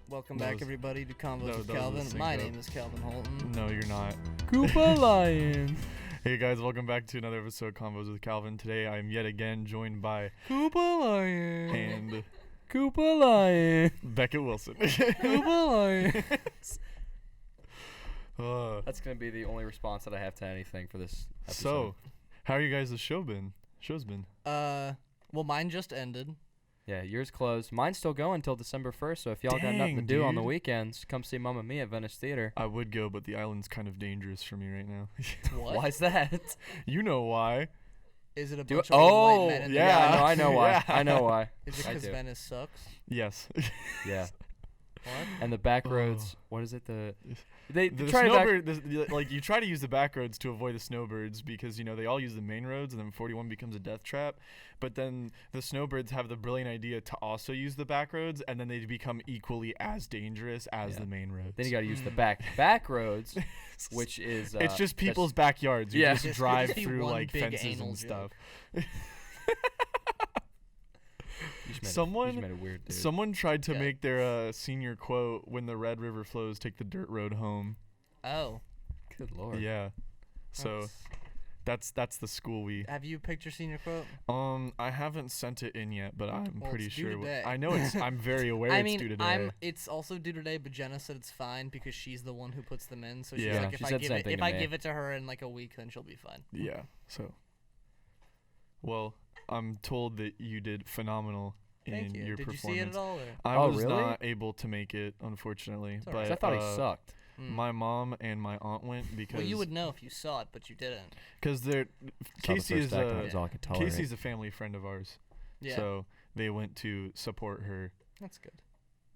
Welcome back, everybody, to Convos with Calvin. My name is Calvin Holton. No, you're not. Koopa Lion. Hey guys, welcome back to another episode of Convos with Calvin. Today I'm yet again joined by Koopa Lion. and Koopa Lion. Beckett Wilson. Koopa Lion. That's gonna be the only response that I have to anything for this episode. So, how are you guys' show's been? Well, mine just ended. Yeah, yours closed. Mine's still going until December 1st, so if y'all got nothing to Dang, do on the dude. weekends, come see Mamma Mia at Venice Theater. I would go, but the island's kind of dangerous for me right now. What? Why's that? You know why. Is it a Do bunch it- of old oh, white men in yeah. the I know why. Yeah. I know why. Is it I because do. Venice sucks? Yes. Yeah. What? And the back Oh. roads, what is it? The The try to back- snowbird, like you try to use the back roads to avoid the snowbirds because they all use the main roads, and then 41 becomes a death trap. But then the snowbirds have the brilliant idea to also use the back roads, and then they become equally as dangerous as Yeah. the main roads. Then you got to use the back roads, which is it's just that's- people's backyards. You Yeah. just Just- drive just be through one like big fences anal and stuff. you just made Someone- you just made it weird, dude. Someone tried to Yeah. make their senior quote, "When the Red River flows, take the dirt road home." Oh. Good lord. Yeah. So that's the school we. Have you picked your senior quote? I haven't sent it in yet, but I'm Well, pretty it's due sure. today. I know it's. I'm very aware I it's mean, due today. it's also due today, but Jenna said it's fine because she's the one who puts them in. So she's Yeah. like, She said the same thing if to I me. give it to her in like a week, then she'll be fine. Yeah. So. Well, I'm told that you did phenomenal Thank in you. your Did you performance. see it at all? Or? I Oh, was really? not able to make it, unfortunately. It's all But right. 'Cause I thought he sucked. Mm. my mom and my aunt went because Well, you would know if you saw it, but you didn't. Saw the Casey first is act and a that was all I could tolerate. Casey's a family friend of ours. Yeah, So they went to support her. that's good.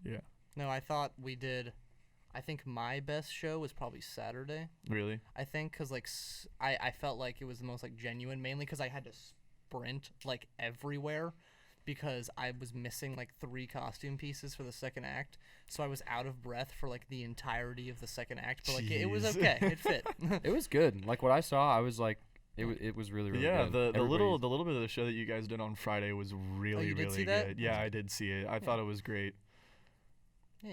Yeah. No, I thought we did. I think my best show was probably Saturday. Really? I think because like I felt like it was the most like genuine, mainly because I had to sprint like everywhere because I was missing like 3 costume pieces for the second act, so I was out of breath for like the entirety of the second act. But like it was Jeez. okay, it fit. It was good. Like what I saw, I was like, it was really really Yeah, good. the little bit of the show that you guys did on Friday was really you did really see that? good. Yeah, I did see it. I thought it was great. Yeah,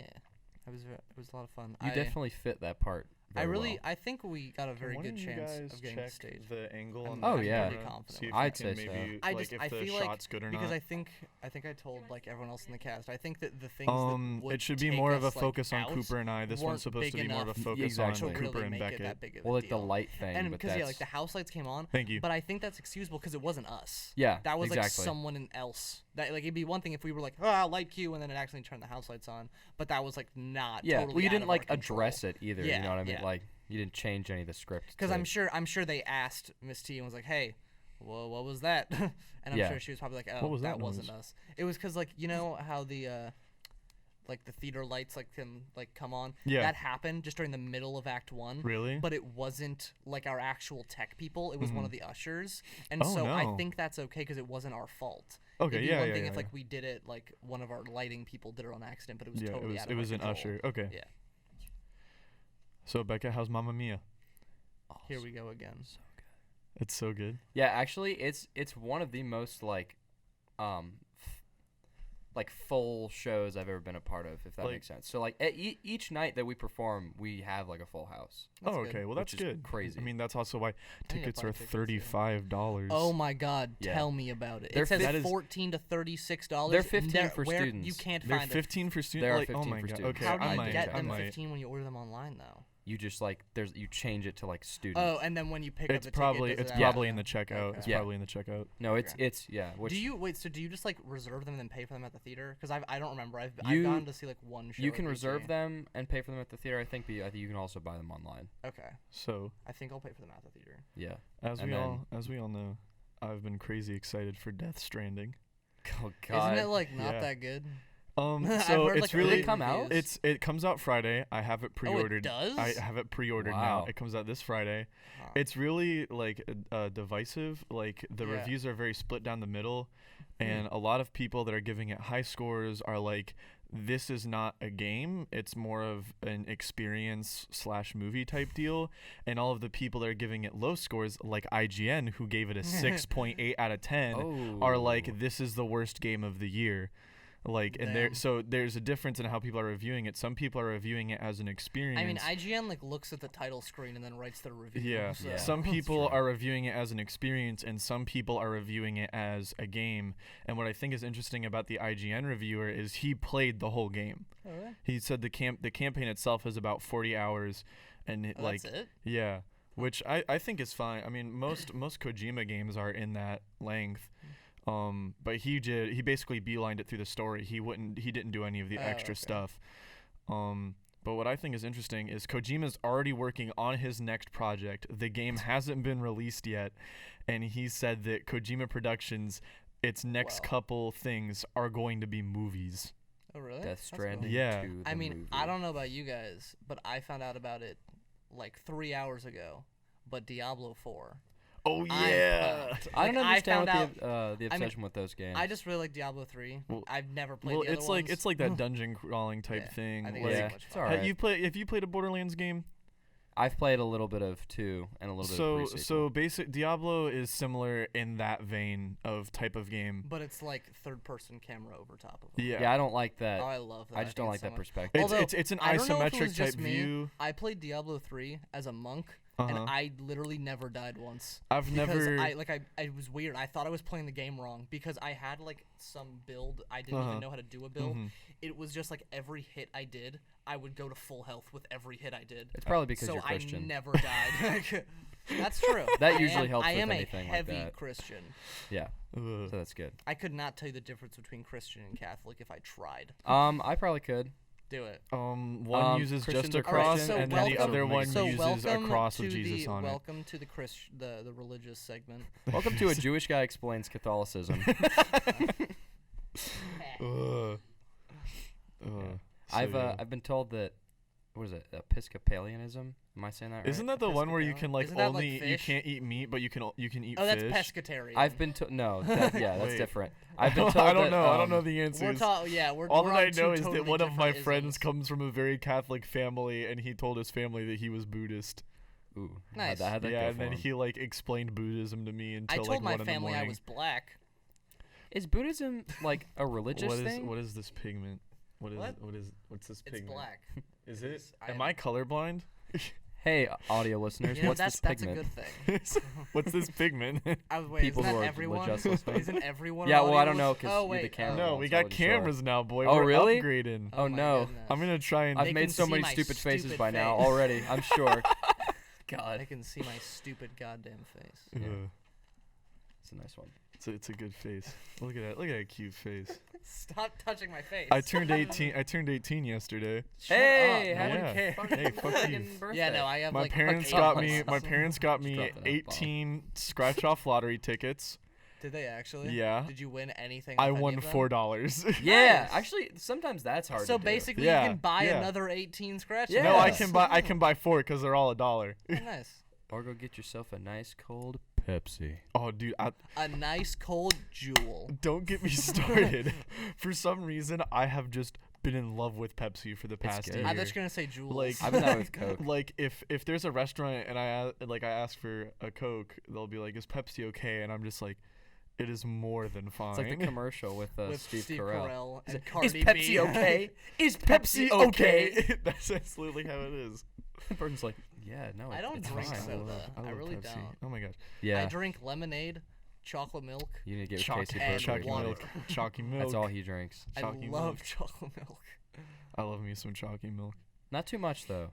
it was a lot of fun. You definitely fit that part. Very well. I think we got a very Why good don't you chance guys of getting check the stage. the angle I'm- on Oh, the yeah. pretty camera, confident. see if I'd you can say so. maybe, I like just if I the feel shot's good or because not. I think I told like everyone else in the cast. I think that the things that would It should be take more of a us, like, focus on out Cooper and I. This weren't one's supposed to big be more of a enough focus Exactly. on to Cooper really and make it Beckett. that big of a Well, like the deal. light thing, And but because that's like the house lights came on, Thank you. but I think that's excusable because it wasn't us. yeah, That was exactly. like someone else. That like it'd be one thing if we were like, light cue, and then it actually turned the house lights on. But that was like not. Yeah, totally well, you out didn't of our like address control. it either. Yeah, You know what I mean? yeah. Like you didn't change any of the script. Because to- I'm sure they asked Miss T and was like, "Hey, well, what was that?" And I'm Yeah. sure she was probably like, "Oh, What was that that wasn't noise?" us." It was because like you know how the like the theater lights like can like come on. Yeah. That happened just during the middle of Act 1. Really? But it wasn't like our actual tech people. It was one of the ushers, and Oh, so I no. think that's okay because it wasn't our fault. Okay, It'd be yeah, one yeah, thing yeah, if yeah. like we did it like one of our lighting people did it on accident, but it was Yeah, totally out of it was our an control. usher. Okay. Yeah. So Becca, how's Mamma Mia? Here we go again. It's so good. Yeah, actually, it's one of the most like full shows I've ever been a part of, if that Like- makes sense. So like each night that we perform, we have like a full house. That's Oh, good. okay. Well, that's Which is good. crazy. I mean, that's also why I need to tickets buy are tickets, yeah. $35. Oh my God! Yeah. Tell me about it. They're It says that is- $14 to $36. They're 15 for where students. You can't They're find 15 for They students. are Like, oh 15 my for god. students. Okay, How do I you might. get I them might. 15 when you order them online though? You just like you change it to like student. Oh, and then when you pick up It's the probably ticket, does it's it probably have- in the checkout. Okay. It's Yeah. probably in the checkout. No, it's Okay. yeah. Which Do you so do you just like reserve them and then pay for them at the theater? Because I don't remember. I've You- gone to see like one show. you at can BT. reserve them and pay for them at the theater. I think you can also buy them online. Okay, So, I think I'll pay for them at the theater. Yeah. as And we all know, I've been crazy excited for Death Stranding. Oh God. Isn't it like not Yeah. that good? I've So heard, it's like, really early come out? reviews. it comes out Friday. I have it pre-ordered. does? I have it pre-ordered Wow. now. It comes out this Friday. Huh. It's really like divisive. Like the Yeah. reviews are very split down the middle, and a lot of people that are giving it high scores are like, this is not a game. It's more of an experience/movie type deal. And all of the people that are giving it low scores, like IGN, who gave it a 6.8 out of 10, are Oh. like, this is the worst game of the year. Like, and there's a difference in how people are reviewing it. Some people are reviewing it as an experience. I mean, IGN like looks at the title screen and then writes their review. Yeah. So. Yeah. Some That's people true. are reviewing it as an experience, and some people are reviewing it as a game. And what I think is interesting about the IGN reviewer is he played the whole game. Oh, really? He said the campaign itself is about 40 hours, and That's it? yeah, which I think is fine. I mean, most Kojima games are in that length. But he basically beelined it through the story. He didn't do any of the extra stuff. But what I think is interesting is Kojima's already working on his next project. The game hasn't been released yet, and he said that Kojima Productions, its next couple things are going to be movies. Oh, really? Death That's cool. Stranding. Yeah. 2, the I mean, movie. I don't know about you guys, but I found out about it like 3 hours ago. But Diablo 4. Oh I'm yeah. pumped. I don't Like, understand found the obsession with those games. I just really like Diablo 3. Well- I've never played Well, the other ones. it's like that dungeon crawling type Yeah, thing. I think like, it's yeah, so much it's fun. all have right. you played a Borderlands game? I've played a little bit of 2 and a little bit of 3 So basic Diablo is similar in that vein of type of game. But it's like third-person camera over top of it. Yeah. Yeah, I don't like that. Oh, I love that. I just think don't it's like so that much. perspective. Although, It's an I don't know if it was isometric just type me. view. I played Diablo 3 as a monk, Uh-huh. and I literally never died once. I've Because never. it was weird. I thought I was playing the game wrong because I had like some build. I didn't Uh-huh. even know how to do a build. Mhm. It was just like every hit I did, I would go to full health with every hit I did. It's probably because So you're Christian. I never died. That's true. That I usually am, helps I with am anything a like heavy that. Christian. Yeah, Ugh. so that's good. I could not tell you the difference between Christian and Catholic if I tried. I probably could. Do it. One uses Christians just a are cross, Christian, and then the welcome- other one so uses a welcome cross to with Jesus the, on it. welcome to the religious segment. Welcome to a Jewish guy explains Catholicism. Ugh. I've been told that what is it, Episcopalianism? Am I saying that right? Isn't that the one where you can like Isn't that, like, only you fish? can't eat meat, but you can eat Oh, that's fish? pescatarian. I've been told no. That's Wait. different. I've been told I don't that, know. I don't know the We're answers. we're All we're that on I two know is that totally one of my different friends isms. comes from a very Catholic family, and he told his family that he was Buddhist. Ooh, Nice. how'd that Yeah, go and for then him? he like explained Buddhism to me I until told like my 1 in the family I morning. was black. Is Buddhism like a religious thing? What is this pigment? What's this It's pigment? black. Is it? It's- Am I colorblind? Hey, audio listeners, You know, what's that's this pigment? a good thing. What's this pigment? I was, wait, People isn't who that are everyone? just listening. Isn't everyone? Yeah, on well, I audio don't know, listen- 'cause oh, you're the wait, camera. No, Oh, we so I got wasn't sure. cameras now, boy. Oh, We're really? upgrading. Oh, my no. goodness. I'm gonna try and. I've They made can so see many my stupid faces stupid by now face. already. I'm sure. I God, can see my stupid goddamn face. Ugh. it's a nice one. It's a good face. Look at that. Look at that cute face. Stop touching my face. I turned 18. I turned 18 yesterday. Shut Hey, up. happy No one Yeah. cares. Hey, fuck you. Fucking birthday. Yeah, no, I have My like parents like got eight me. months. My parents got Just me drop it out, 18 scratch-off lottery tickets. Did they actually? Yeah. Did you win anything? I off any won of them? $4. Yeah, Nice. actually, sometimes that's hard So to do. basically, Yeah, you can buy yeah. another 18 scratch. Yeah. No, I Yes. can buy 4 because they're all $1. Oh, nice. Or go get yourself a nice cold Pepsi. Oh, dude, A nice cold jewel. don't get me started. For some reason, I have just been in love with Pepsi for the past good. year. I thought you were gonna say jewels. Like- I've been that with Coke. Like if there's a restaurant and I ask for a Coke, they'll be like, "Is Pepsi okay?" And I'm just like, "It is more than fine." It's like the commercial with, with Steve Steve Carell. and Is Cardi Pepsi B. okay? Is Pepsi Pepsi okay? That's absolutely how it is. The person's like, yeah, no, I don't it's drink fine. soda. I love really Pepsi. don't. Oh my gosh. Yeah, I drink lemonade, chocolate milk. you need to get with Chalky, Casey and Berkeley. chalky water. milk. Chalky milk. That's all he drinks. I Chalky love milk. chocolate milk. I love me some chalky milk. Not too much though.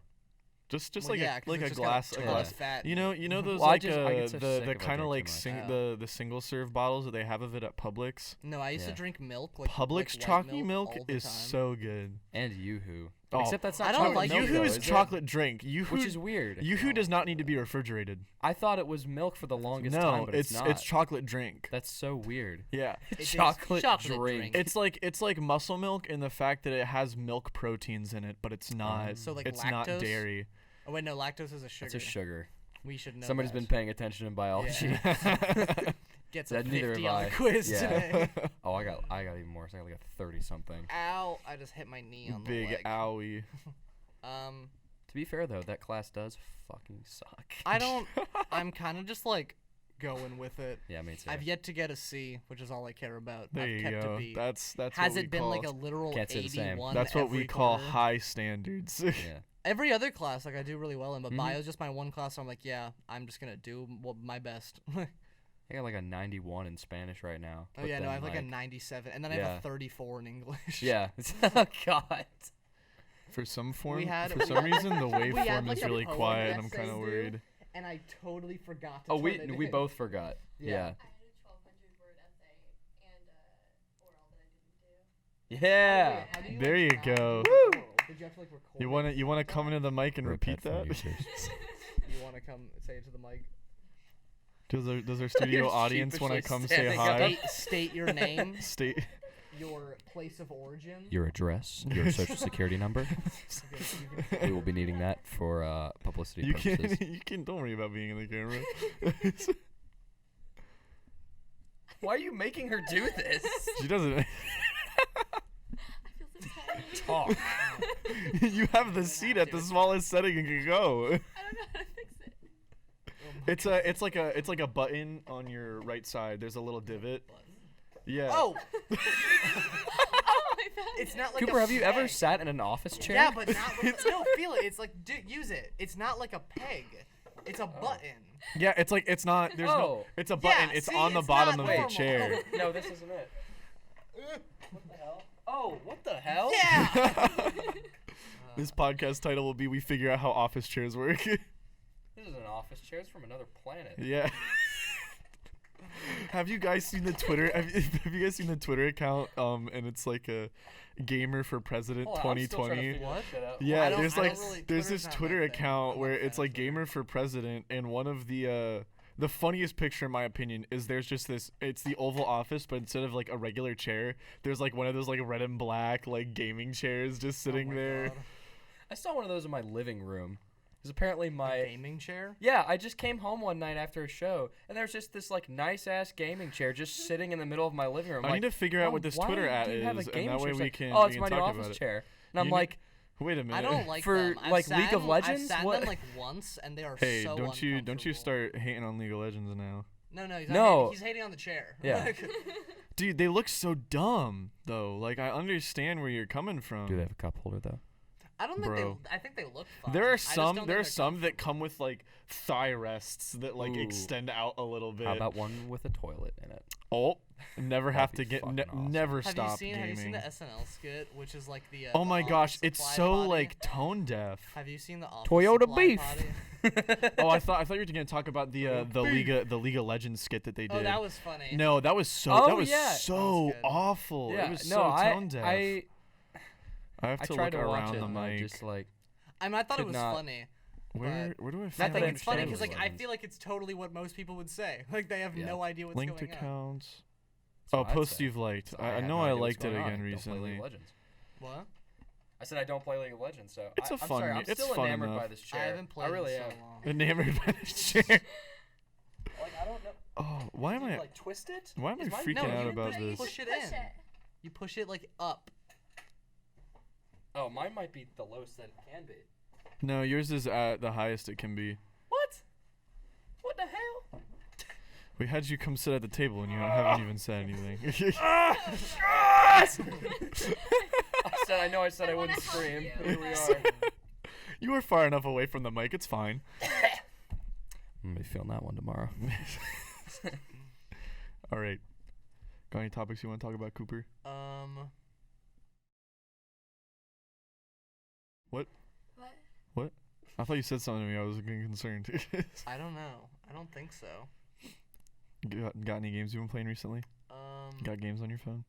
Just Well, like yeah, 'cause like it's a just got glass. a A ton of glass. fat. You know those Well, I like get so sick the if I kind of drink like too much. the single serve bottles that they have of it at Publix. No, I used to Yeah. drink milk. Like Publix like white chalky milk all the is time. so good. And Yoo-hoo. Oh, Except that's not I don't chocolate like milk, Yoo-hoo though, is it? chocolate drink. Yoo-hoo, Which is weird. Yoo-hoo does not need to be refrigerated. I thought it was milk for the longest No, time, but it's not. it's chocolate drink. That's so weird. Yeah. It's chocolate chocolate drink. It's like muscle milk in the fact that it has milk proteins in it, but it's not. So, like, it's not lactose? dairy. Oh wait, no, lactose is a sugar. It's a sugar. We should know. Somebody's that. been paying attention in biology. Gets That a neither 50 have on I. the quiz Yeah. today. Oh, I got even more. So I got like a 30 something. Ow! I just hit my knee on the Big leg. owie. To be fair though, that class does fucking suck. I don't. I'm kind of just like going with it. Yeah, me too. I've yet to get a C, which is all I care about. There I've you kept go. a B. That's Has what we it been call, like a literal Can't say the same. 81? That's what we every call quarter? high standards. Yeah. Every other class, like I do really well in, but Mhm. bio's just my one class. So I'm like, yeah, I'm just gonna do my best. I got like a 91 in Spanish right now. Oh but yeah, no, then, I have like a 97, and then I yeah. have a 34 in English. Yeah. Oh God. For some We had- reason, the we had, waveform like, is a really poem quiet, and I'm essay kind of due. worried. And I totally forgot to Oh, turn we it we in. both forgot. Yeah. Yeah. I had a 1,200-word essay and oral that I didn't do. Yeah. Wait, how do There you like, not go. do the oral? Did you have to like record it? You wanna come into the mic and Rip repeat headphone that? users. You want to come say it to the mic? Does our studio audience want to sheepishly come say standing up. hi? State your name, State. your place of origin. Your address, your social security number. Okay, you can- We will be needing that for publicity You purposes. can you can don't worry about being in the camera. Why are you making her do this? She doesn't. I feel so tired. Talk. You have the seat at the smallest setting and can go. I don't know how to fix it. It's like a button on your right side. There's a little divot. Yeah. Oh, Oh, I found it's it. not like Cooper, a have you ever peg. sat in an office chair? Yeah, but not. No, feel it. It's like use it. It's not like a peg. It's a button. Yeah, it's like it's not. There's no. Oh. It's a button. Yeah, it's see, on the it's bottom not of the normal. chair. No, this isn't it. What the hell? Oh, what the hell? Yeah. This podcast title will be "We Figure Out How Office Chairs Work." This is an office chair. It's from another planet. Yeah. Have you guys seen the Twitter? Have you guys seen the Twitter account? And it's like a gamer for president Hold on, I'm still trying to 2020. figure What? this shit out. Yeah, I don't- there's I like don't really- there's Twitter's this not my Twitter thing. account I'm where not a it's fan like of Twitter. gamer for president, and one of the funniest picture in my opinion is there's just this. It's the Oval Office, but instead of like a regular chair, there's like one of those like red and black like gaming chairs just sitting Oh my there. God. I saw one of those in my living room. Because apparently A my gaming chair. yeah, I just came home one night after a show, and there's just this like nice ass gaming chair just sitting in the middle of my living room. I like, need to figure out "Mom, what this why Twitter at do you have a is, and gaming that way chair?" She's we like, can. Oh, we it's can my new talk office about it. chair, and I'm You like, Wait a minute. I don't like For, them. I've like, sat League of in- Legends? I've sat in What? them like once, and they are Hey, so don't you uncomfortable. start hating on League of Legends now. No, he's No. not hating, he's hating on the chair. Yeah. Dude, they look so dumb though. Like I understand where you're coming from. do they have a cup holder though? I don't think Bro. I think they look fun. There I are just some don't there are think they're some that comfortable. come with like thigh rests that like Ooh. extend out a little bit. How about one with a toilet in it? Oh, never have That'd to be get fucking awesome. never Have stop you seen gaming. the SNL skit, which is like the Oh the my office gosh, it's supply so potty? like tone deaf. Have you seen the office Toyota supply beef. potty? Oh, I thought you were gonna talk about the League of Legends skit that they did. Oh, that was funny. No, that was so Oh, that was yeah. so That was good. awful. Yeah, It was no, so tone deaf. I have I to tried look to watch around it, the and I mic. just like I mean, I thought it could was not- funny. Where do I I Not find that think I it's funny understand because like League of I Legends. feel like it's totally what most people would say. Like they have Yeah. no idea what's linked going on. accounts? That's Oh, what I'd posts say. you've liked. So I have know no I idea what's liked it going on. again I don't play League recently. of Legends. What? I said I don't play League of Legends, so It's a I'm fun sorry, ga- I'm it's still fun enamored enough. by this chair. I haven't played really in so am. long. Enamored by the chair. Like I don't know. Oh, why am Do you, I? like twist it? Why am I Is mine- freaking No, out you about push- this? push it Push in. it. You push it like up. Oh, mine might be the lowest that it can be. No, yours is at the highest it can be. What? What the hell? We had you come sit at the table and you haven't even said anything. I said I I wanna wouldn't help scream. you. Here we are. You were far enough away from the mic. It's fine. I'm gonna be feeling that one tomorrow. All right. Got any topics you want to talk about, Cooper? What? I thought you said something to me. I was getting concerned. I don't know. I don't think so. Got any games you've been playing recently? Got games on your phone?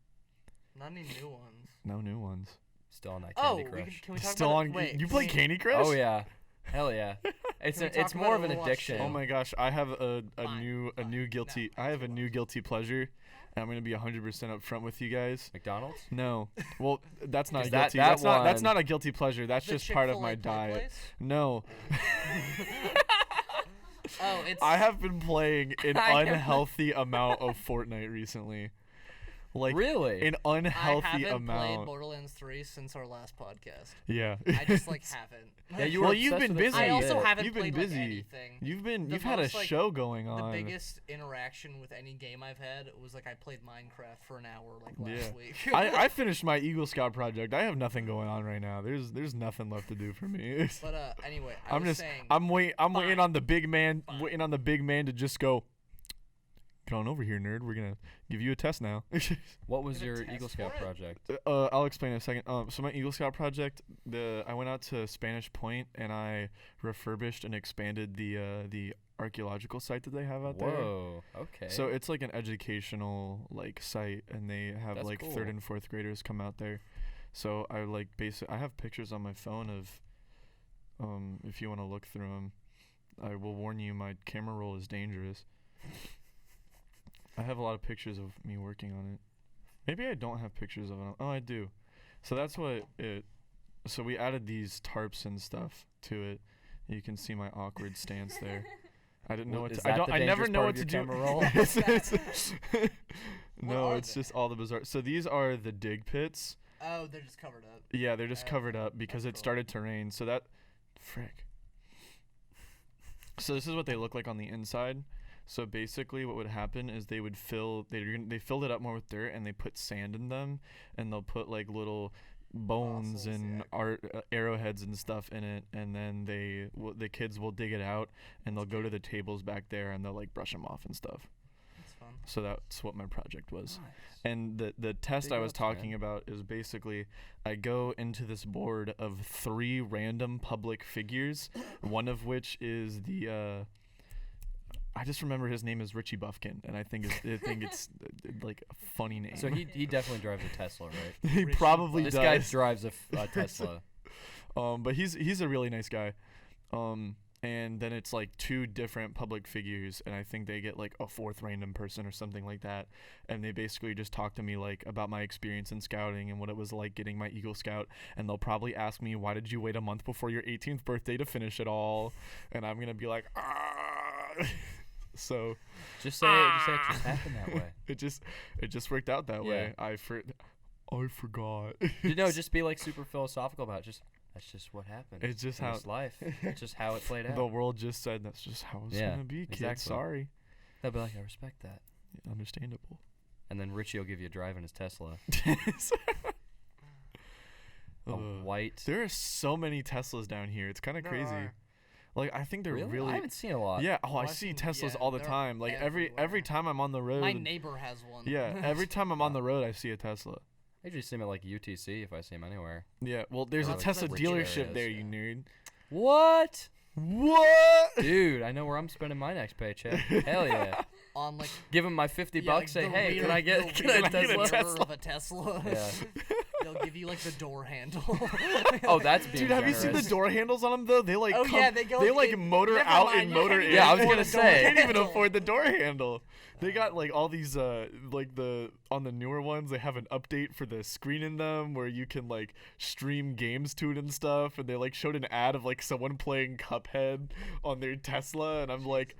Not any new ones. No new ones. Still on that Oh, Candy Crush. can we talk Still about on. it? Wait, You can play we- Candy Crush? Oh yeah, hell yeah. It's Can we talk it's more of about an Overwatch addiction. too? Oh my gosh, I have a Fine, new fine. guilty. No, I have a actually new won't. guilty pleasure. And I'm gonna be 100% upfront with you guys. McDonald's. No, well, that's not a 'Cause that- guilty. that that's one- not a guilty pleasure. That's The just part of Chick-fil-A my play diet. place? No, Oh, it's. I have been playing an I am- unhealthy amount of Fortnite recently. Like Really? an I unhealthy haven't played amount. Borderlands 3 since our last podcast. Yeah. I just like haven't. Yeah, you Well, were you've obsessed been with it for busy. I a also bit. haven't You've been played busy. like anything. You've The had a most, like, show going The on. biggest interaction with any game I've had was like I played Minecraft for an hour like last Yeah. week. I finished my Eagle Scout project. I have nothing going on right now. There's nothing left to do for me. But anyway, saying I'm waiting Fine. on the big man Fine. waiting on the big man to just go, get on over here, nerd. We're gonna give you a test now. What was Give a your test Eagle for Scout it. project? I'll explain in a second. So my Eagle Scout project, I went out to Spanish Point and I refurbished and expanded the archaeological site that they have out there. Whoa. Okay. So it's like an educational like site, and they have That's like cool. 3rd and 4th graders come out there. So I like I have pictures on my phone of, if you want to look through them, I will warn you, my camera roll is dangerous. I have a lot of pictures of me working on it. Maybe I don't have pictures of it. Oh, I do. So that's what it. So we added these tarps and stuff to it. You can see my awkward stance there. I didn't know what Is to. I that don't. the I never dangerous know part what of to your do. camera roll? No, are it's they? just all the bizarre. So these are the dig pits. oh, they're just covered up. Yeah, they're just Oh, covered up because that's it cool. started to rain. So that, frick. So this is what they look like on the inside. So basically, what would happen is they would they filled it up more with dirt, and they put sand in them, and they'll put like little bones Fossils, and yeah. arrowheads and stuff in it, and then the kids will dig it out, and they'll go to the tables back there, and they'll like brush them off and stuff. That's fun. So that's what my project was. Nice. And the test Big I was ups, man. talking about is basically I go into this board of 3 random public figures, one of which is the I just remember his name is Richie Buffkin, and I think it's like a funny name. So he definitely drives a Tesla, right? he Richie probably This does. guy drives a Tesla. But he's a really nice guy. And then it's like 2 different public figures, and I think they get like a 4th random person or something like that, and they basically just talk to me like about my experience in scouting and what it was like getting my Eagle Scout, and they'll probably ask me, why did you wait a month before your 18th birthday to finish it all? And I'm gonna be like, ah. So Just say it just happened that way. it just worked out that way. I forgot. Just be like super philosophical about it. That's just what happened. It's just in how this life. It's just how it played out. the world just said that's just how it's Yeah, gonna be, kid. exactly. Sorry. They'll be like, I respect that. Understandable. And then Richie will give you a drive in his Tesla. A Ugh. white. There are so many Teslas down here. It's kind of There crazy. are. Like I think they're Really? really. I haven't seen a lot. Yeah. Oh, I Well, see think- Teslas yeah, all the they're time. Like every everywhere. time I'm on the road. My neighbor has one. Yeah. Every time I'm on the road, I see a Tesla. I usually see him at like UTC if I see him anywhere. Yeah. Well, there's Or a like Tesla rich dealership areas, there, yeah. you nerd. What? What? Dude, I know where I'm spending my next paycheck. Hell yeah. On like Give him my 50 bucks. Say, the hey, rear- can I get the can I rear get a mirror Tesla? of a Tesla? Yeah. They'll give you like the door handle. Oh, that's being Dude, have you seen the generous. door handles on them though? They like Oh, come, yeah, they go like in- motor never out mind, and you motor can't in. even Yeah, I was afford gonna a door say. I can't even handle. afford the door handle. They got like all these like the on the newer ones they have an update for the screen in them where you can like stream games to it and stuff, and they like showed an ad of like someone playing Cuphead on their Tesla, and I'm like,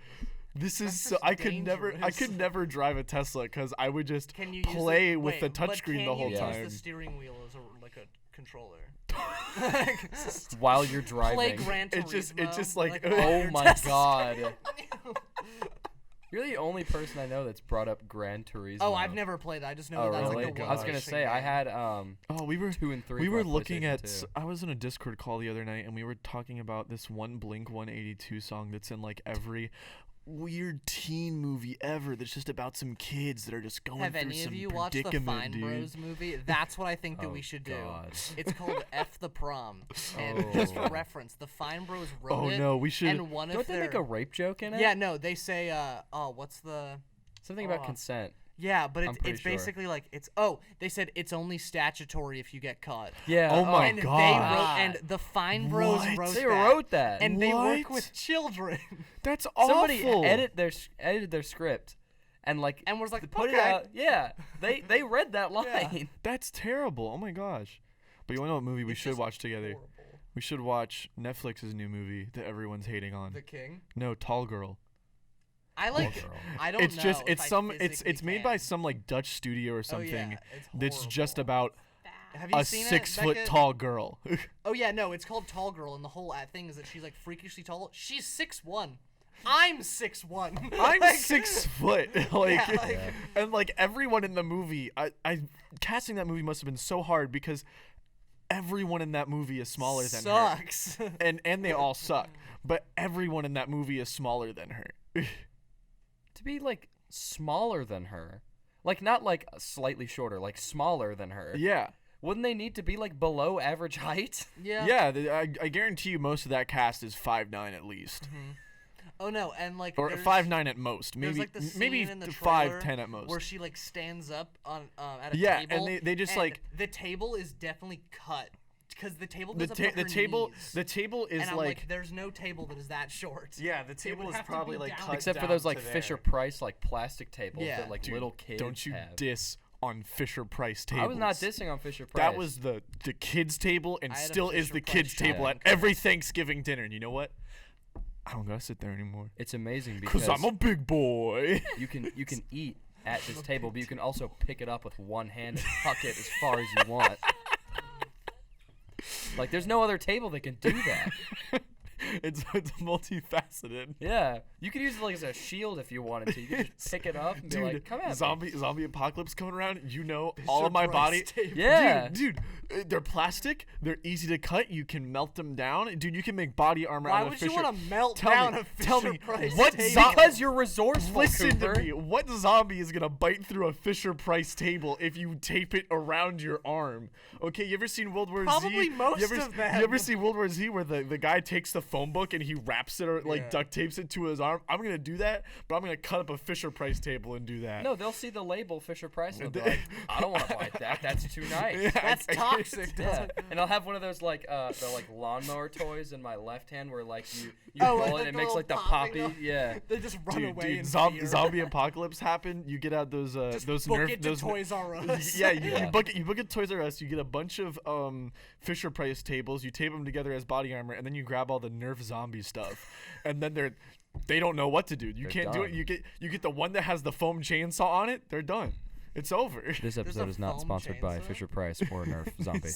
this is That's so just I could dangerous. never drive a Tesla cuz I would just Can you use play it, with the wait, but touchscreen can the whole you time. Use the steering wheel as like a controller. While you're driving. Play Gran Turismo. It's just like- on Oh your my Tesla. god. You're the only person I know that's brought up Gran Turismo. Oh, I've never played it. I just know Oh, that's really? like the God. I was gonna racing say I game. had Oh, we were 2 and 3. we for were my looking PlayStation at 2. I was in a Discord call the other night, and we were talking about this one Blink 182 song that's in like every weird teen movie ever that's just about some kids that are just going Have through any some of you watched the predicament, Fine dude. Bros movie? That's what I think that Oh, we should God. do. It's called F the Prom. And just for Oh. reference, the Fine Bros wrote Oh it. no, we should. And one Don't of they their make a rape joke in it? Yeah, no, they say what's the Something about Oh. consent. Yeah, but I'm it's pretty sure. basically like they said it's only statutory if you get caught. Yeah. Oh my and God. They wrote, and the Fine Bros What? wrote They that. wrote that. And they work What? with children. That's awful. Somebody edited their script and like And was like, put okay. it out. Yeah. They read that line. That's terrible. Oh my gosh. But you want to know what movie we It's should just watch together? Horrible. We should watch Netflix's new movie that everyone's hating on. The King. No, Tall Girl. I like. girl. I don't It's know. just if it's I some it's physically made by can. some like Dutch studio or Oh, something. yeah, it's That's just horrible. about Have you a seen 6 it, foot Beckett? tall girl. Oh yeah, no, it's called Tall Girl, and the whole thing is that she's like freakishly tall. She's 6'1". I'm 6'1". I'm Like, 6 foot. Like, Yeah, like- and like everyone in the movie, I casting that movie must have been so hard because everyone in that movie is smaller than her. Sucks. And they all suck. But everyone in that movie is smaller than her. To be like smaller than her, like not like slightly shorter, like smaller than her. Yeah. Wouldn't they need to be like below average height? Yeah. Yeah, I guarantee you most of that cast is 5'9" at least. Oh no, and like Or there's- 5'9" at most. There's Maybe like the scene maybe in the trailer 5'10" at most. where she like stands up on at a Yeah, table. and they just, and like- the table is definitely cut because the table the goes up to her table knees. the table is and I'm like, there's no table that is that short. yeah, the table would is have to probably be like down. cut Except for down those to like there. Fisher Price like plastic tables Yeah. that like Dude, little kids don't you have. diss on Fisher Price tables. I was not dissing on Fisher Price. That was the kids table and I had a still is Fisher the Price kids table shotgun at every Thanksgiving dinner. And you know what? I don't gotta sit there anymore. It's amazing because Cause I'm a big boy. you can eat at this table, but you can also pick it up with one hand and huck it as far as you want. Like there's no other table that can do that. it's multifaceted. Yeah, you could use it like as a shield if you wanted to. You could just pick it up and be Dude, like, "Come at zombie apocalypse coming around. You know, Fisher all of my Price body. table. Yeah. Dude, they're plastic. They're easy to cut. You can melt them down. Dude, you can make body armor Why out of would Fisher. you want to melt Tell down me- a Fisher tell me, Price what table? zo- Because you're resourceful, Listen Cooper. to me. What zombie is gonna bite through a Fisher Price table if you tape it around your arm? Okay, you ever seen World War Z? Probably most you ever, of them. You ever see World War Z where the guy takes the phone book and he wraps it or like Yeah. duct tapes it to his arm? I'm gonna do that, but I'm gonna cut up a Fisher Price table and do that. No, they'll see the label Fisher Price and they'll be like, "I don't want to bite that. That's too nice." Yeah, That's I- toxic. Yeah, and I'll have one of those like the like lawnmower toys in my left hand where like you Oh, roll like it, it the makes little like the popping poppy. noise. Yeah. They just run away in zombie fear. apocalypse happen. You get out those Just those book Nerf it to those Toys R Us. Yeah, you Yeah. book it. You book it at Toys R Us. You get a bunch of Fisher Price tables. You tape them together as body armor, and then you grab all the Nerf zombie stuff, and then they don't know what to do. You They're can't do it. done. You get the one that has the foam chainsaw on it. They're done. It's over. This a episode is not foam sponsored by chainsaw? Fisher Price or Nerf Zombie.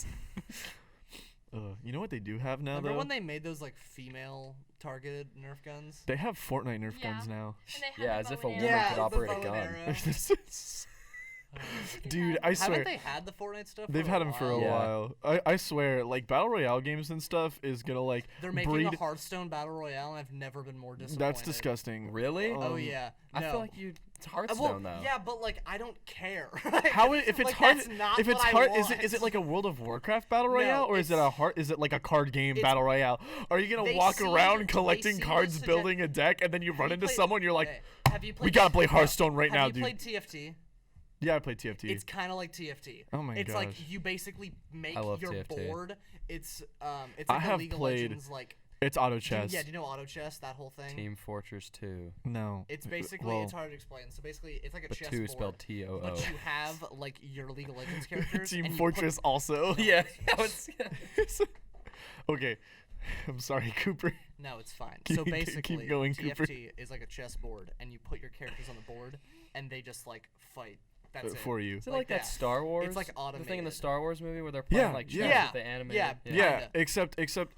You know what they do have now Remember though? when they made those like female targeted Nerf guns? They have Fortnite Nerf Yeah. guns now. And they had Yeah, the as bow if a and woman arrow. could the operate a bow and gun. arrow. Dude, I swear. Haven't they had the Fortnite stuff? They've for had them for a while. while. I swear, like battle royale games and stuff is gonna like They're making breed. a Hearthstone battle royale, and I've never been more disappointed. That's disgusting. Really? Oh Um, yeah. I No. feel like it's Well, Hearthstone though. yeah, but like I don't care. How if it's Like, hard? that's not If it's what I hard, want. is it like a World of Warcraft battle royale, or is it it's- is it like a card game it's- battle royale? Are you gonna They walk seem- around they collecting seem cards, to suggest- building a deck, and then you run Have you into played- someone? You're like, okay, have you played we gotta play TFT? Hearthstone right now, Have you dude. played TFT? Yeah, I played TFT. It's kind of like TFT. Oh my It's gosh. like you basically make I love your TFT. board. It's I like have the League played of Legends like. It's auto Do you- chess. yeah, do you know auto chess? That whole thing. Team Fortress 2. No. It's basically well, it's hard to explain. So basically, it's like a But chess 2 board. is spelled T-O-O. But you have like your League of Legends characters. Team and you Fortress also. Yeah. I was- Okay. I'm sorry, Cooper. No, it's fine. Keep- So keep basically, going, Cooper. TFT is like a chess board, and you put your characters on the board, and they just like fight. That's it. For you. Is it Like like that that. Star Wars? It's like The thing in the automated. Star Wars movie where they're playing Yeah, like chess yeah. with the animated. Yeah. Yeah, Kinda. except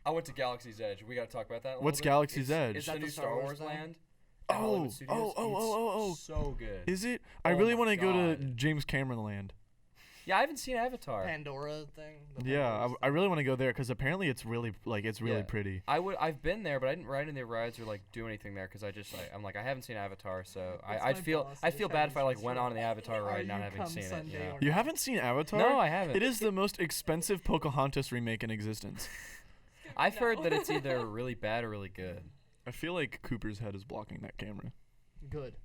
I went to Galaxy's Edge. We got to talk about that. A what's little bit? Galaxy's It's- Edge? It's Is the that new the Star Star Wars Wars thing? land. Oh, at Hollywood Studios. oh. It's so good. Is it? I Oh really my want to go to God. James Cameron Land. Yeah, I haven't seen Avatar. Pandora thing. the Yeah, Pandora's I really want to go there because apparently it's really Yeah. pretty. I've been there, but I didn't ride any rides or like do anything there because I just I'm like I haven't seen Avathar, so That's I'd my feel boss. I'd feel Just bad having if I like stress went for on the Avatar Are ride not you having come seen it. Sunday You know? or You haven't seen Avatar? No, I haven't. It is the most expensive Pocahontas remake in existence. I've heard that it's either really bad or really good. I feel like Cooper's head is blocking that camera. Good.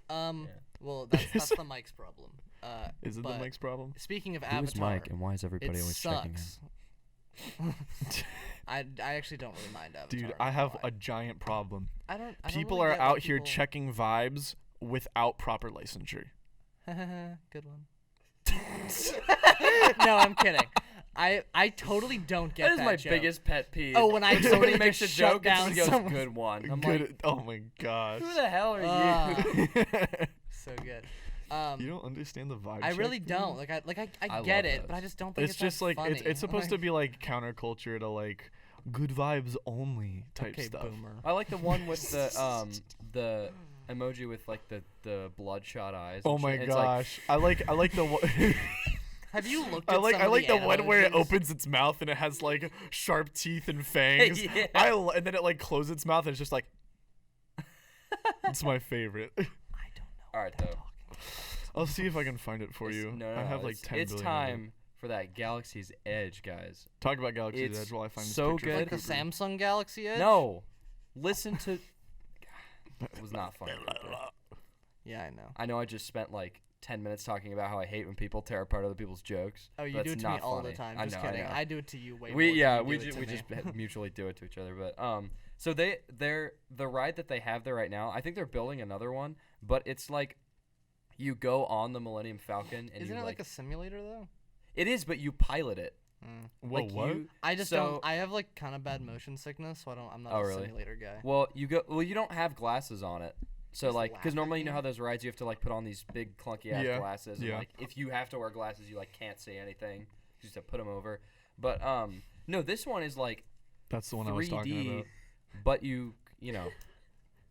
Yeah. Well, that's the mic's problem. Is it the but mic's problem? Speaking of Who's Avatar, Mike and why is everybody it always checking him? sucks. I actually don't really mind Avatar. Dude, I have a giant problem. I don't. People really are get why out here people- checking vibes without proper licensure. Good one. No, I'm kidding. I totally don't get That is that my joke. biggest pet peeve. Oh, when I Somebody totally makes a just shut joke and down somebody goes, someone. "Good one." I'm Good. like, Oh my gosh. who the hell are you? So good. You don't understand the vibe. I check really thing? don't. Like I I get love it, but I those. just don't think It's it's just that like funny. it's supposed to be like counterculture to like good vibes only type okay, stuff. boomer. I like the one with the emoji with like the bloodshot eyes. Oh and my shit. It's like, gosh. I like the one. Have you looked I at like some I of like the one where it animojis? opens its mouth and it has like sharp teeth and fangs. Yeah. And then it like closes its mouth and it's just like. It's my favorite. I don't know. All right, what I'm though. talking I'll see if I can find it for you. No, I have like it's, 10 It's billion of them. time for that Galaxy's Edge, guys. Talk about Galaxy's It's Edge while I find this so picture. good. Like the Samsung Galaxy Edge? No, listen to. It was not funny. Yeah, I know. I know I just spent like 10 minutes talking about how I hate when people tear apart other people's jokes. Oh, you but do it's it to me not all funny. the time. I Just know, kidding. I know. I do it to you way we more. yeah than we you do it just to we me. just mutually do it to each other. But so they're the ride that they have there right now. I think they're building another one, but it's like you go on the Millennium Falcon and Isn't you it like a simulator though? it is, but you pilot it. Whoa, Like what? you- I just So- don't. I have like kind of bad motion sickness, so I'm not Oh, a really? simulator guy. Well, you don't have glasses on it. So Just like, laugh because at normally you know me? how those rides you have to like put on these big clunky ass Yeah, glasses. And, yeah. like if you have to wear glasses, you like can't see anything. You just have to put them over. But no, this one is like That's the one I was talking 3D, about. but you know,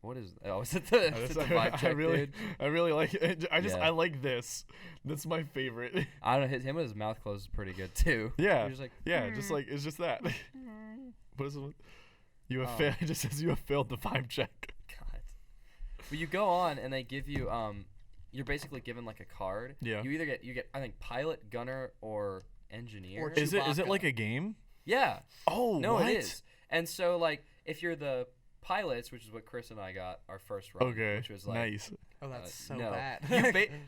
what is? Oh, is it the, is it the vibe check, dude? I really like it. I Yeah. like this. That's my favorite. I don't know. Him with his mouth closed is pretty good too. Yeah. You're just like, Yeah, just like it's just that. What is it? You have Oh. failed. It just says you have failed the vibe check. God. But you go on and they give you you're basically given like a card. Yeah. You either get I think pilot, gunner, or engineer. Or Is it Chewbacca. like a game? Yeah. Oh, No, what? it is. And so like if you're the pilots, which is what Chris and I got our first ride, Okay. which was like Nice. Oh, that's so no. bad.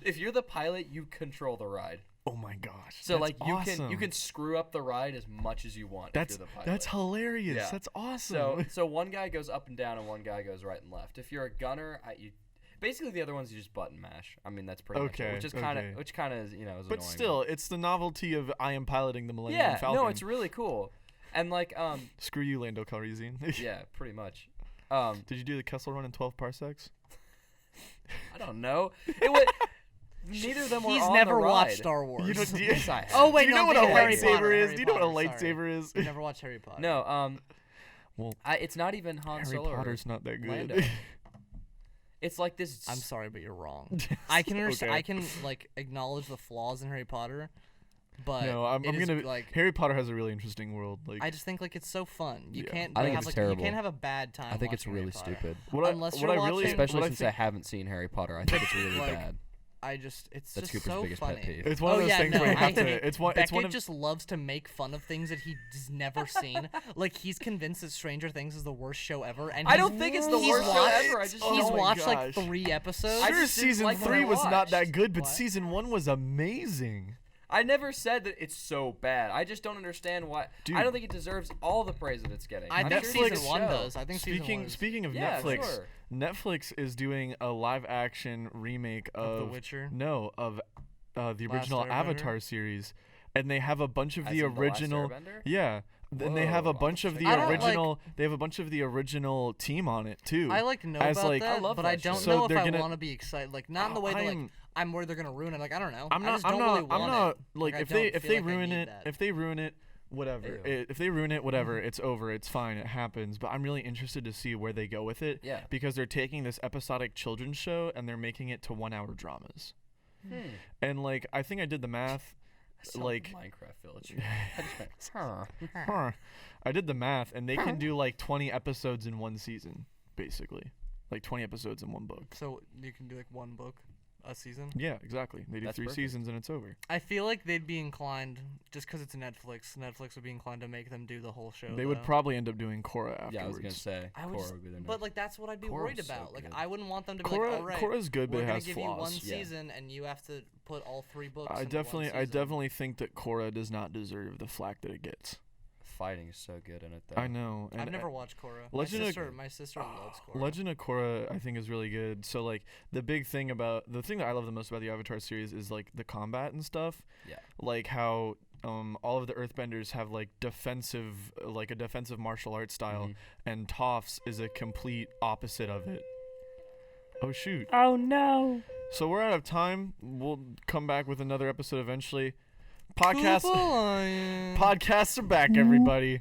If you're the pilot, you control the ride. Oh my gosh. So that's like you awesome. can screw up the ride as much as you want That's if you're the pilot. that's hilarious. Yeah. That's awesome. So one guy goes up and down and one guy goes right and left. If you're a gunner, you basically the other ones you just button mash. I mean that's pretty much it, Okay, which is kind okay. of is is but annoying. still, it's the novelty of I am piloting the Millennium yeah, Falcon. no, it's really cool. And like Screw you, Lando Calrissian. yeah, pretty much. Did you do the Kessel Run in 12 parsecs? I don't know. It was neither of them were He's on never the watched ride. Star Wars. You know, do you, Yes, I have. Oh wait, do you no, know what a I'm thinking Harry lightsaber Potter, is? Harry Do you know what a Potter, sorry. lightsaber is? You never watched Harry Potter. No, Well, it's not even Han Harry Solo. or Potter's not that good. Lando. It's like this. I'm sorry, but you're wrong. I can understand. Okay. I can like acknowledge the flaws in Harry Potter, but No, I'm it is, gonna. like. Harry Potter has a really interesting world. Like, I just think like it's so fun. You Yeah. can't. I think have, it's like, terrible. You can't have a bad time. I think it's watching Harry really Potter. stupid. Unless what you're I really, watching- Especially what since I think, haven't seen Harry Potter. I think it's really Like, bad. I just it's That's just Cooper's so biggest funny. pet peeve. it's one of those things no, where you I have hate to. it. It's one. Beckett It's one of. just loves to make fun of things that he's never seen. Like he's convinced that Stranger Things is the worst show ever, and I he's- don't think it's the he's worst show watched- ever. I just He's Oh my watched like gosh. 3 episodes. I Sure, just didn't season like what I 3 was not that watched. good, but What? season 1 was amazing. I never said that it's so bad. I just don't understand why. Dude. I don't think it deserves all the praise that it's getting. I I'm think sure Netflix- it's a season 1 show. does. I think season 1 is Speaking of Yeah, Netflix, sure. Netflix is doing a live action remake of of The Witcher. No, of the Last original Airbender? Avatar series, and they have a bunch of As the in The Last original. Airbender? Yeah. Then they have Whoa, a I'll bunch have of to the check that out. I don't like- original. They have a bunch of the original team on it too. I like know as, about like- that, I love but that I shit. don't So know if they're I gonna- want to be excited. Like not in the way that like I'm worried they're gonna ruin it. Like I don't know. I'm I not. just I'm don't not. really I'm want not. it. Like I if they don't if feel they like I ruin need it, that. if they ruin it, whatever. Ew. If they ruin it, whatever. It's over. It's fine. It happens. But I'm really interested to see where they go with it. Yeah. Because they're taking this episodic children's show and they're making it to 1-hour dramas. Hmm. And like I think I did the math. I sound Like- Minecraft villager. I just went, huh. Huh. I did the math, and they can do like 20 episodes in one season, basically, like 20 episodes in one book. So you can do like one book a season. Yeah, exactly. They do That's 3 perfect. seasons and it's over. I feel like they'd be inclined, just because it's Netflix. Netflix would be inclined to make them do the whole show. They would though. probably end up doing Korra afterwards. Yeah, I was gonna say. I would Korra just- would be their But next. like that's what I'd be Korra's worried so about. Like good. I wouldn't want them to be like, all right, Korra's good, but we're it gonna has give you one flaws. Yeah. season, and you have to put all 3 books. I into definitely, one I season. definitely think that Korra does not deserve the flack that it gets. Fighting is so good in it though. I know. I've and never watched Korra. Legend of- my sister loves Korra. Legend of Korra, I think, is really good. So like the thing that I love the most about the Avatar series is like the combat and stuff. Yeah. Like how all of the Earthbenders have like a defensive martial arts style, and Toph's is a complete opposite of it. Oh shoot. Oh no. So we're out of time. We'll come back with another episode eventually. Podcasts are back, everybody.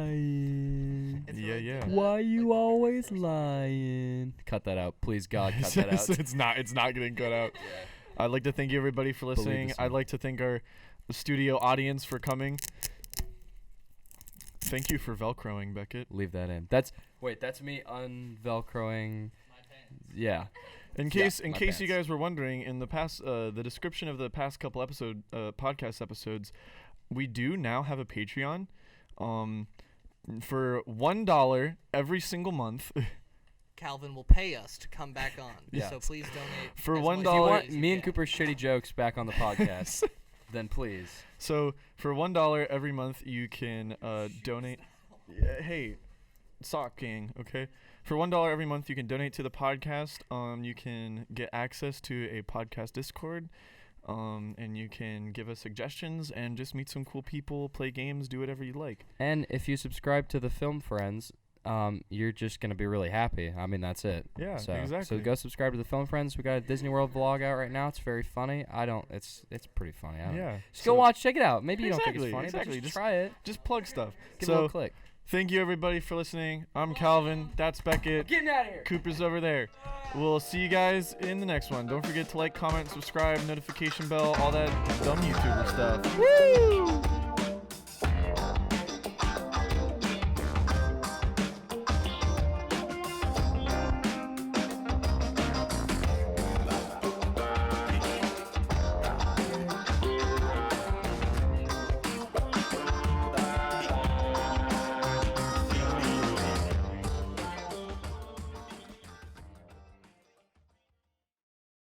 Lying. It's Yeah, really yeah. good. Why you always lying? Cut that out, please, God. Cut that out. It's not getting cut out. I'd like to thank you everybody for listening. this I'd one. like to thank our studio audience for coming. Thank you for velcroing, Beckett. Leave that in. That's me unvelcroing. Yeah. In case my you pants. guys were wondering, in the past the description of the past couple podcast episodes, we do now have a Patreon. For $1 every single month. Calvin will pay us to come back on. Yeah. So please donate. For as much $1 If you money want as you me and can. Cooper's shitty jokes back on the podcast, then please. So for $1 every month, you can donate. Yeah, hey, sock gang, okay. For $1 every month, you can donate to the podcast. You can get access to a podcast Discord. And you can give us suggestions and just meet some cool people, play games, do whatever you like. And if you subscribe to the Film Friends, you're just gonna be really happy. I mean, that's it. Yeah, So exactly. go subscribe to the Film Friends. We got a Disney World vlog out right now. It's very funny. It's pretty funny. I don't know. Yeah. Just go watch, check it out. Maybe you don't think Exactly, it's funny, exactly. but just Just try it. Just plug stuff. Give it a So little click. thank you everybody for listening. I'm Calvin. That's Beckett. Getting out of here. Cooper's over there. We'll see you guys in the next one. Don't forget to like, comment, subscribe, notification bell, all that dumb YouTuber stuff. Woo!